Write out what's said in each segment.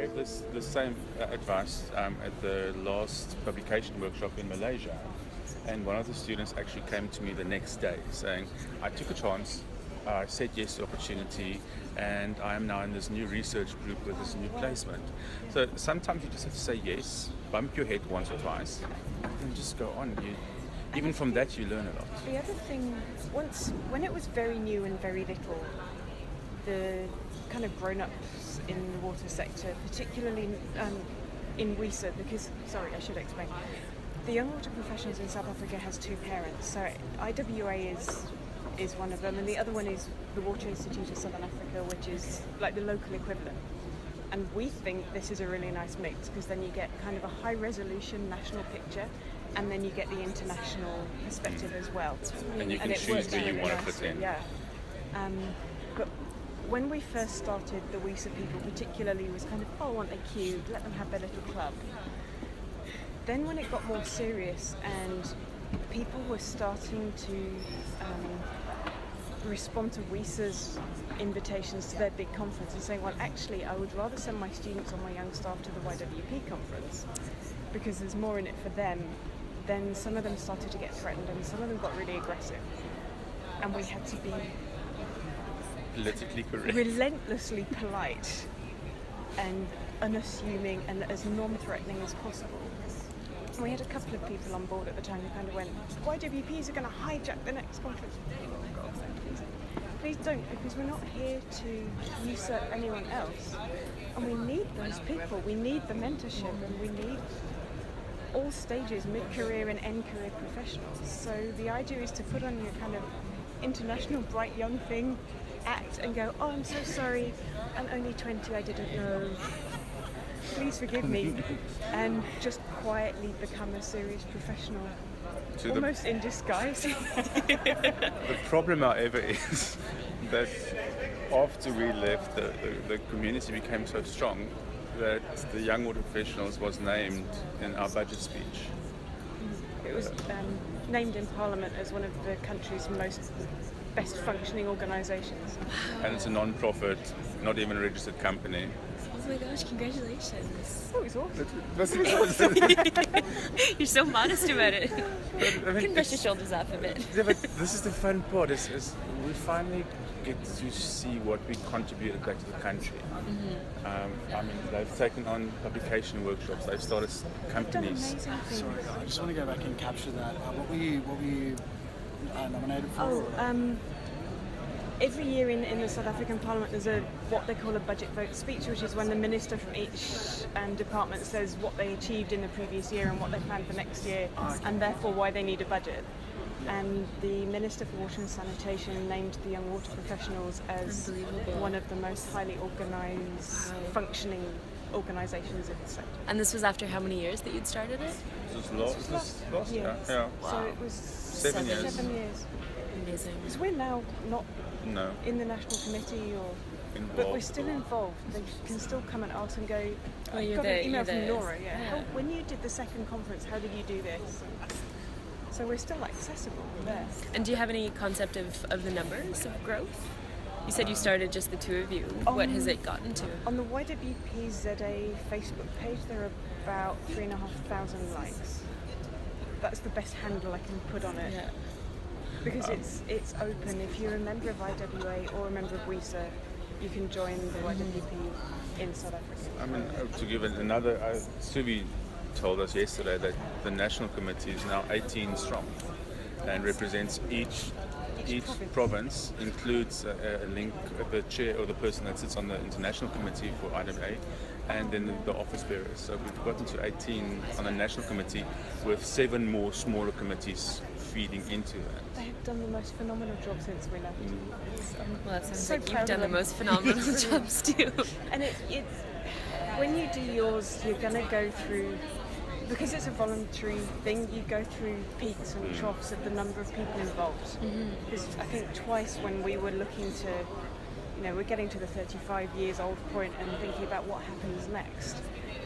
gave the same advice at the last publication workshop in Malaysia, and one of the students actually came to me the next day saying, I took a chance, I said yes to the opportunity, and I am now in this new research group with this new placement. So sometimes you just have to say yes, bump your head once or twice, and then just go on. Even from that, you learn a lot. The other thing, when it was very new and very little, the kind of grown-ups in the water sector, particularly in WISA, because, sorry, I should explain. The Young Water Professionals in South Africa has two parents. So IWA is one of them, and the other one is the Water Institute of Southern Africa, which is like the local equivalent. And we think this is a really nice mix, because then you get kind of a high-resolution national picture, and then you get the international perspective as well. And you can choose where you want to fit in. Yeah. But when we first started, the WISA people particularly was kind of, oh, aren't they cute? Let them have their little club. Then when it got more serious and people were starting to respond to WISA's invitations to their big conference and saying, well, actually, I would rather send my students or my young staff to the YWP conference because there's more in it for them, then some of them started to get threatened and some of them got really aggressive. And we had to be politically correct, relentlessly polite and unassuming and as non-threatening as possible. And we had a couple of people on board at the time who kind of went, YWPs are going to hijack the next conference. Oh God, please don't, because we're not here to usurp anyone else. And we need those people, we need the mentorship, and we need all stages, mid-career and end-career professionals. So the idea is to put on your kind of international bright young thing, act and go, oh, I'm so sorry, I'm only 20, I didn't know, please forgive me, and just quietly become a serious professional, almost in disguise. The problem, however, is that after we left, the community became so strong that the Young Water Professionals was named in our budget speech. It was named in Parliament as one of the country's best functioning organisations. And it's a non-profit, not even a registered company. Oh my gosh, congratulations. Oh, it was awesome. You're so modest about it. But, I mean, you can brush your shoulders off a bit. Yeah, but this is the fun part, is we finally get to see what we contributed back to the country. Mm-hmm. I mean, they've taken on publication workshops, they've started companies. Sorry, I just want to go back and capture that. What were you nominated for? Every year in the South African Parliament there's what they call a budget vote speech, which is when the minister from each department says what they achieved in the previous year and what they plan for next year, and therefore why they need a budget. And the Minister for Water and Sanitation named the Young Water Professionals as one of the most highly organised, functioning organisations in the sector. And this was after how many years that you'd started it? This was last year. Yeah. Wow. So it was 7 years. Amazing. Because we're now not in the National Committee but we're still involved. They can still come and ask and go, I got an email from Nora, when you did the second conference, how did you do this? So we're still accessible there. And do you have any concept of the numbers of growth? You said you started just the two of you. What has it gotten to? On the YWP ZA Facebook page, there are about 3,500 likes. That's the best handle I can put on it. Yeah. Because it's open. If you're a member of IWA or a member of WISA, you can join the YWP in South Africa. I mean, to give it another, Suvi told us yesterday that the National Committee is now 18 strong and represents each province includes a link, the chair or the person that sits on the International Committee for IWA, and then the office bearers. So we've gotten to 18 on the National Committee with 7 more smaller committees feeding into that. They have done the most phenomenal job since we left. Well, that sounds like you've done the most phenomenal jobs too. And it's when you do yours, you're going to go through, because it's a voluntary thing, you go through peaks and troughs of the number of people involved. Because I think twice when we were looking to, we're getting to the 35 years old point and thinking about what happens next.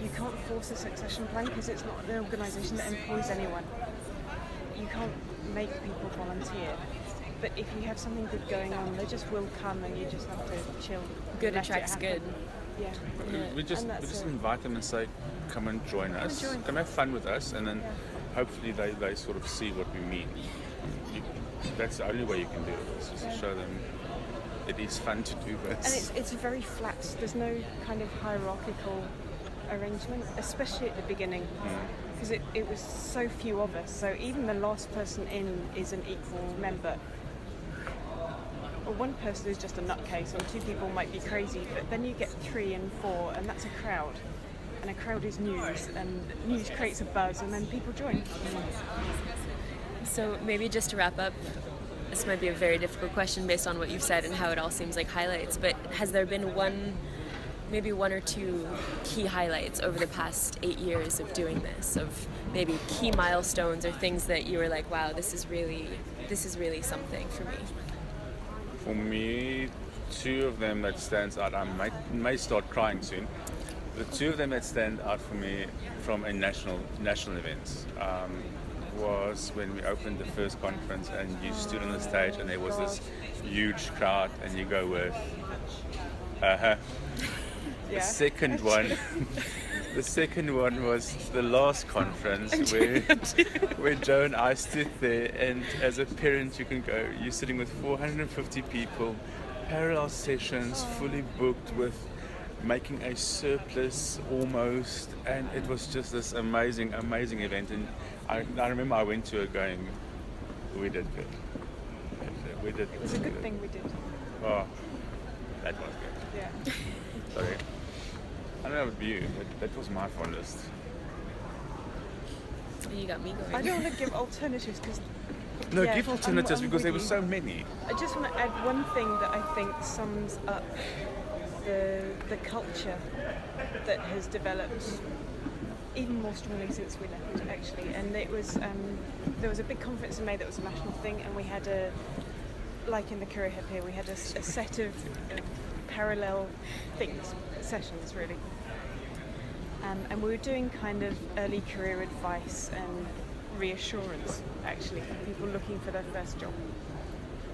You can't force a succession plan because it's not an organisation that employs anyone. You can't make people volunteer. But if you have something good going on, they just will come and you just have to chill. Good attracts good. Yeah. We just invite them and say, come and join us, come have fun with us, and then hopefully they sort of see what we mean. That's the only way you can do it, is just to show them it is fun to do this. And it's very flat. There's no kind of hierarchical arrangement, especially at the beginning, because it was so few of us. So even the last person in is an equal member. Or one person is just a nutcase, or two people might be crazy, but then you get 3 and 4, and that's a crowd. And a crowd is news, and news creates a buzz, and then people join. So maybe just to wrap up, this might be a very difficult question based on what you've said and how it all seems like highlights, but has there been maybe one or two key highlights over the past 8 years of doing this, of maybe key milestones or things that you were like, wow, this is really something for me? For me, 2 of them that stands out, I may start crying soon. The 2 of them that stand out for me from a national events was when we opened the first conference and you stood on the stage and there was this huge crowd and you go with, The second one was the last conference where Joe and I stood there, and as a parent you can go, you're sitting with 450 people, parallel sessions, fully booked with making a surplus almost, and it was just this amazing event. And I remember I went to it going, we did good. It was a good thing we did. Oh, that was good. Yeah. Sorry. I don't know about you, but that was my fondest. You got me going. I don't want to give alternatives because... No, give alternatives because there were so many. I just want to add one thing that I think sums up the culture that has developed even more strongly since we left, actually. And it was there was a big conference in May that was a national thing, and we had like in the career hub here, we had a set of parallel things, sessions really. And we were doing kind of early career advice and reassurance, actually, for people looking for their first job.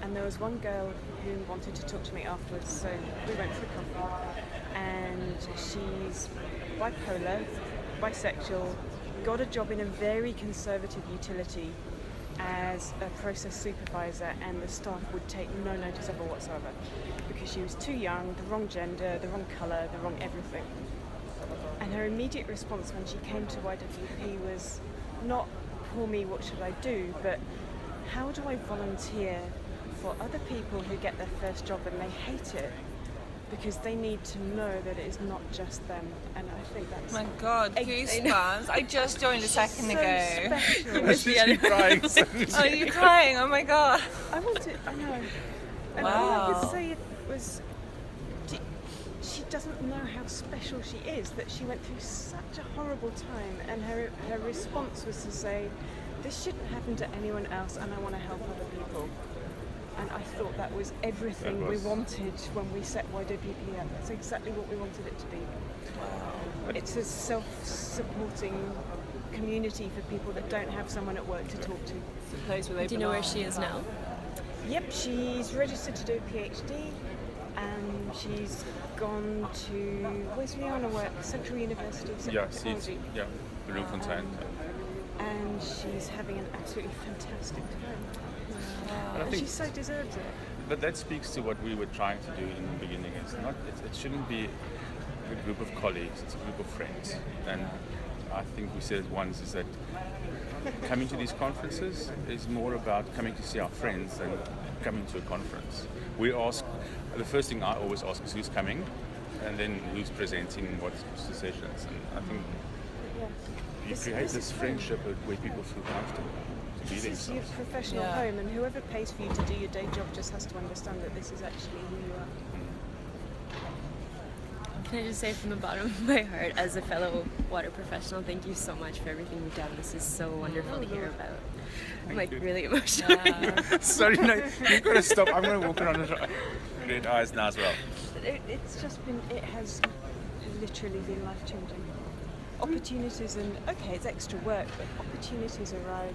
And there was one girl who wanted to talk to me afterwards, so we went for a coffee. And she's bipolar, bisexual, got a job in a very conservative utility as a process supervisor, and the staff would take no notice of her whatsoever because she was too young, the wrong gender, the wrong colour, the wrong everything. And her immediate response when she came to IWP was not, poor me, what should I do, but how do I volunteer for other people who get their first job and they hate it, because they need to know that it is not just them. And I think that's... My God, goosebumps. I just joined a second ago. Special. Crying. Oh, you're crying? Oh my God. I know. And Wow. all I would say was, she doesn't know how special she is, that she went through such a horrible time, and her response was to say, this shouldn't happen to anyone else and I want to help other people. And I thought that was everything we wanted when we set YWP up. That's exactly what we wanted it to be. Wow. It's a self-supporting community for people that don't have someone at work to talk to. It's a place where they Do you know where she is now? Yep, she's registered to do a PhD, and she's gone to, where's Rihanna work? Central University of Technology. Bloemfontein. And she's having an absolutely fantastic time. And I think she so deserves it. But that speaks to what we were trying to do in the beginning. It shouldn't be a group of colleagues, it's a group of friends. And I think we said it once, is that coming to these conferences is more about coming to see our friends than coming to a conference. We ask, the first thing I always ask is who's coming, and then who's presenting, what's the sessions. And I think you create this friendship where people feel comfortable. This is your professional home, and whoever pays for you to do your day job just has to understand that this is actually who you are. Can I just say from the bottom of my heart, as a fellow water professional, thank you so much for everything you've done. This is so wonderful to hear about. I'm like really emotional. Sorry, no, you've got to stop. I'm going to walk around and red eyes now as well. It's just been, it has literally been life-changing. Opportunities, and okay, it's extra work, but opportunities arrive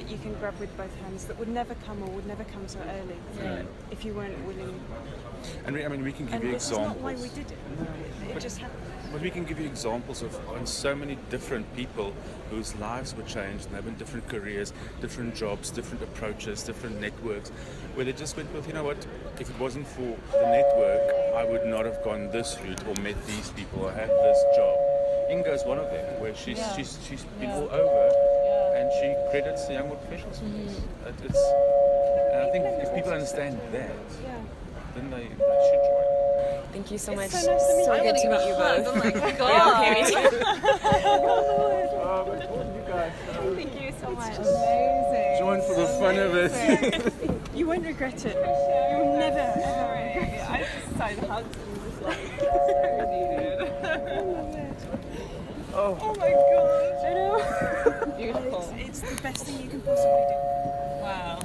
that you can grab with both hands that would never come or would never come so early if you weren't willing. And we can give And you this is not why examples. we did it. It just happened. But we can give you examples of on so many different people whose lives were changed and having different careers, different jobs, different approaches, different networks, where they just went, well, you know what, if it wasn't for the network, I would not have gone this route or met these people or had this job. Inga's one of them, where she's been all over, and she credits the young professionals for this. And I think if people understand that, then they should join. Thank you so much. so nice to meet So you. good to meet you both. Oh my god. Okay, me too. Thank you so much. Amazing. Join for the fun of it. You won't regret it. You'll never, ever regret it. I just started hugs and just like Oh my god. I know. beautiful. It's the best thing you can possibly do. Wow.